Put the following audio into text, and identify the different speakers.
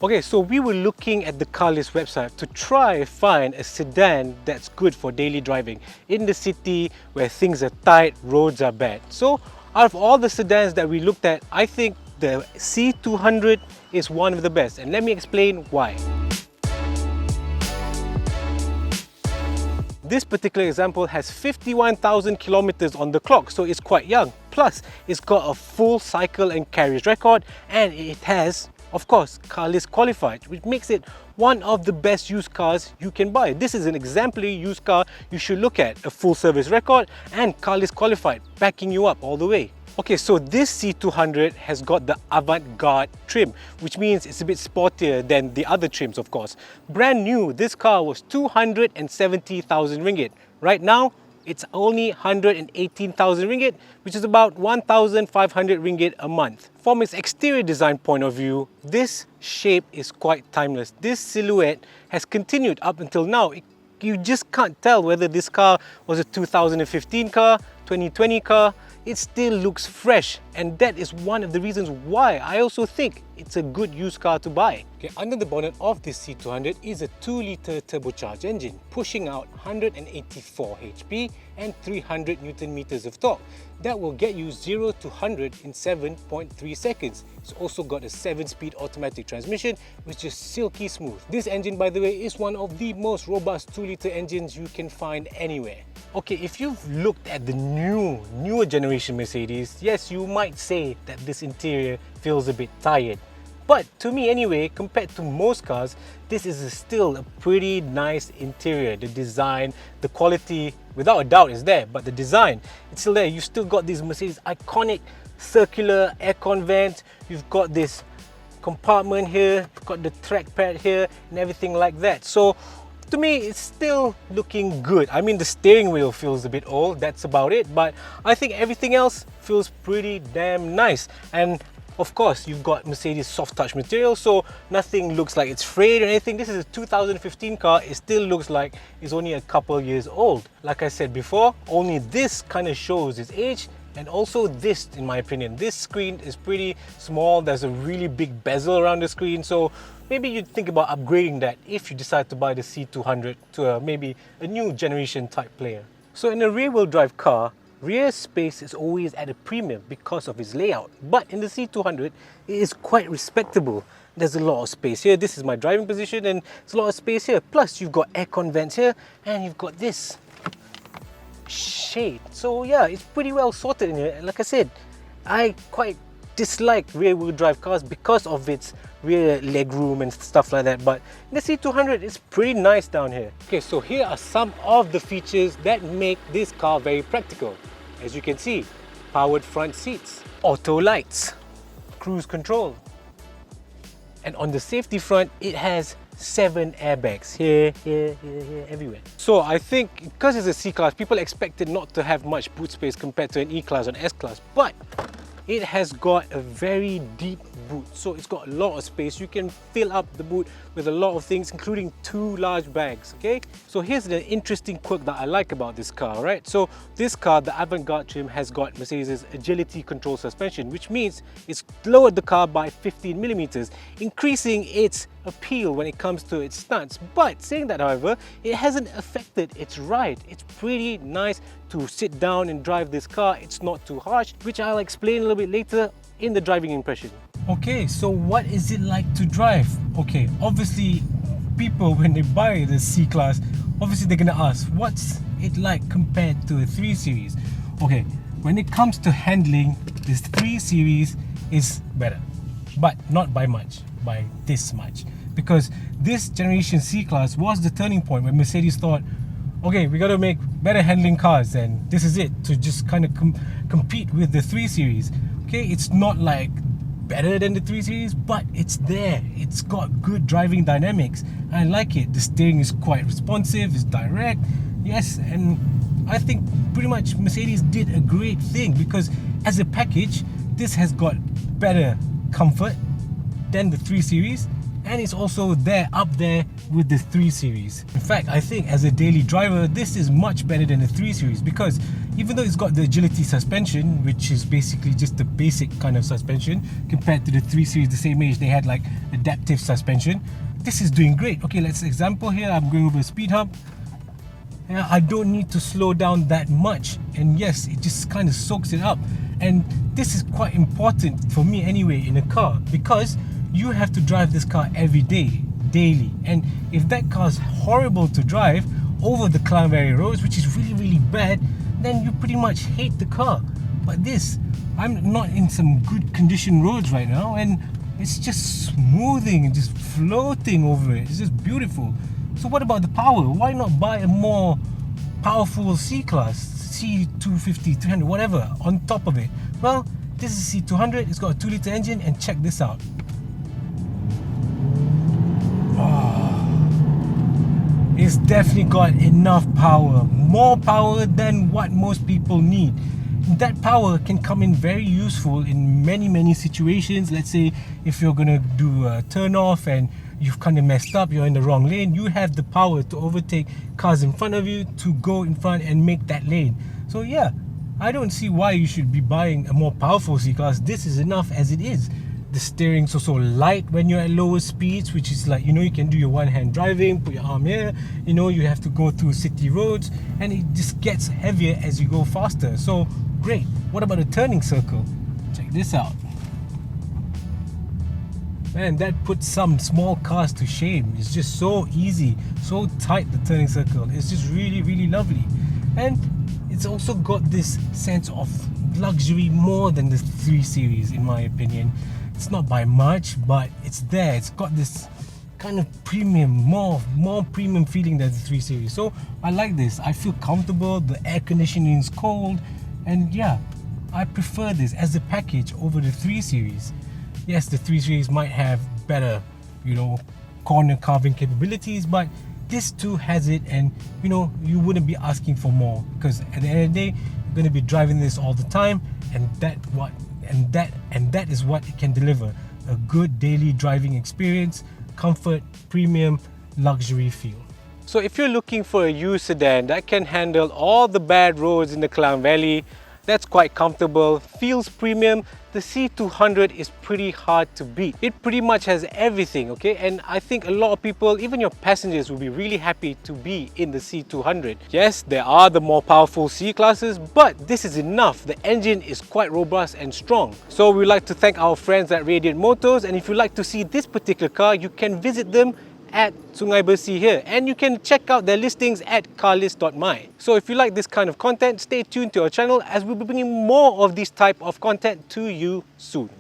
Speaker 1: Okay, so we were looking at the Carlist website to try and find a sedan that's good for daily driving in the city where things are tight, roads are bad. So out of all the sedans that we looked at, I think the C200 is one of the best, and let me explain why. This particular example has 51,000 kilometers on the clock, so it's quite young. Plus, it's got a full cycle and carriage record, and it has, of course, Carlist Qualified, which makes it one of the best used cars you can buy. This is an exemplary used car you should look at. A full service record and Carlist Qualified backing you up all the way. Okay, so this C200 has got the Avantgarde trim, which means it's a bit sportier than the other trims, of course. Brand new, this car was 270,000 ringgit. Right now, it's only 118,000 ringgit, which is about 1,500 ringgit a month. From its exterior design point of view, this shape is quite timeless. This silhouette has continued up until now. You just can't tell whether this car was a 2015 car, 2020 car. It still looks fresh, and that is one of the reasons why I also think it's a good used car to buy. Okay, under the bonnet of this C200 is a 2-litre turbocharged engine, pushing out 184 HP and 300 Newton meters of torque. That will get you 0 to 100 in 7.3 seconds. It's also got a 7-speed automatic transmission, which is silky smooth. This engine, by the way, is one of the most robust 2-litre engines you can find anywhere. Okay, if you've looked at the newer generation Mercedes, yes, you might say that this interior feels a bit tired. But to me anyway, compared to most cars, this is still a pretty nice interior. The design, the quality, without a doubt is there, but the design, it's still there. You've still got these Mercedes iconic circular aircon vents. You've got this compartment here, you've got the trackpad here and everything like that. So to me, it's still looking good. I mean, the steering wheel feels a bit old, that's about it, but I think everything else feels pretty damn nice. And of course, you've got Mercedes soft touch material, so nothing looks like it's frayed or anything. This is a 2015 car. It still looks like it's only a couple years old. Like I said before, only this kind of shows its age. And also this, in my opinion, this screen is pretty small. There's a really big bezel around the screen, so maybe you'd think about upgrading that if you decide to buy the C200 to maybe a new generation type player. So in a rear-wheel drive car, rear space is always at a premium because of its layout. But in the C200, it is quite respectable. There's a lot of space here. This is my driving position and there's a lot of space here. Plus you've got aircon vents here and you've got this shade. So yeah, it's pretty well sorted in here. Like I said, I quite dislike rear-wheel drive cars because of its rear legroom and stuff like that, but in the C200 it's pretty nice down here. Okay, so here are some of the features that make this car very practical. As you can see, powered front seats, auto lights, cruise control, and on the safety front it has 7 airbags here, everywhere. So I think because it's a C-Class, people expect it not to have much boot space compared to an E-Class or an S-Class, but it has got a very deep boot, so it's got a lot of space. You can fill up the boot with a lot of things, including 2 large bags, okay? So here's the interesting quirk that I like about this car, right? So this car, the Avantgarde trim, has got Mercedes' agility control suspension, which means it's lowered the car by 15 millimeters, increasing its appeal when it comes to its stunts. But saying that, however, it hasn't affected its ride. It's pretty nice to sit down and drive this car. It's not too harsh, which I'll explain a little bit later in the driving impression. Okay, so what is it like to drive? Okay, obviously people, when they buy the C-Class, obviously they're gonna ask, what's it like compared to a 3 Series? Okay, when it comes to handling, this 3 Series is better, but not by much, by this much. Because this generation C-Class was the turning point when Mercedes thought, okay, we got to make better handling cars, and this is it, to just kind of compete with the 3 Series. Okay, it's not like better than the 3 Series, but it's there. It's got good driving dynamics. I like it. The steering is quite responsive, it's direct, yes, and I think pretty much Mercedes did a great thing, because as a package, this has got better comfort than the 3 Series, and it's also up there with the 3 Series. In fact, I think as a daily driver, this is much better than the 3 Series, because even though it's got the agility suspension, which is basically just the basic kind of suspension, compared to the 3 Series the same age, they had like adaptive suspension. This is doing great. Okay, let's example here. I'm going over a speed hump. I don't need to slow down that much, and yes, it just kind of soaks it up. And this is quite important for me anyway in a car, because you have to drive this car every day, daily, and if that car is horrible to drive over the Klang Valley roads, which is really bad, then you pretty much hate the car. But this, I'm not in some good condition roads right now, and it's just smoothing and just floating over it. It's just beautiful. So what about the power? Why not buy a more powerful C-Class, C250, 300, whatever, on top of it? Well, this is C200, it's got a 2-litre engine, and check this out. It's definitely got enough power, more power than what most people need. That power can come in very useful in many situations. Let's say if you're gonna do a turn off and you've kind of messed up, you're in the wrong lane, you have the power to overtake cars in front of you, to go in front and make that lane. So yeah, I don't see why you should be buying a more powerful C-Class. This is enough as it is. The steering's also light when you're at lower speeds, which is like, you know, you can do your one-hand driving, put your arm here, you know, you have to go through city roads, and it just gets heavier as you go faster. So great. What about the turning circle? Check this out. Man, that puts some small cars to shame. It's just so easy, so tight, the turning circle. It's just really lovely. And it's also got this sense of luxury more than the 3 Series, in my opinion. It's not by much, but it's there. It's got this kind of premium, more premium feeling than the 3 Series. So I like this. I feel comfortable. The air conditioning is cold, and yeah, I prefer this as a package over the 3 Series. Yes, the 3 Series might have better, you know, corner carving capabilities, but this too has it, and you know, you wouldn't be asking for more, because at the end of the day, you're going to be driving this all the time, and that is what it can deliver: a good daily driving experience, comfort, premium, luxury feel. So if you're looking for a used sedan that can handle all the bad roads in the Klang Valley, that's quite comfortable, feels premium, the C200 is pretty hard to beat. It pretty much has everything, okay? And I think a lot of people, even your passengers, will be really happy to be in the C200. Yes, there are the more powerful C-Classes, but this is enough. The engine is quite robust and strong. So we'd like to thank our friends at Radiant Motors, and if you'd like to see this particular car, you can visit them at Sungai Bersih here, and you can check out their listings at Carlist.my. So if you like this kind of content, stay tuned to our channel as we'll be bringing more of this type of content to you soon.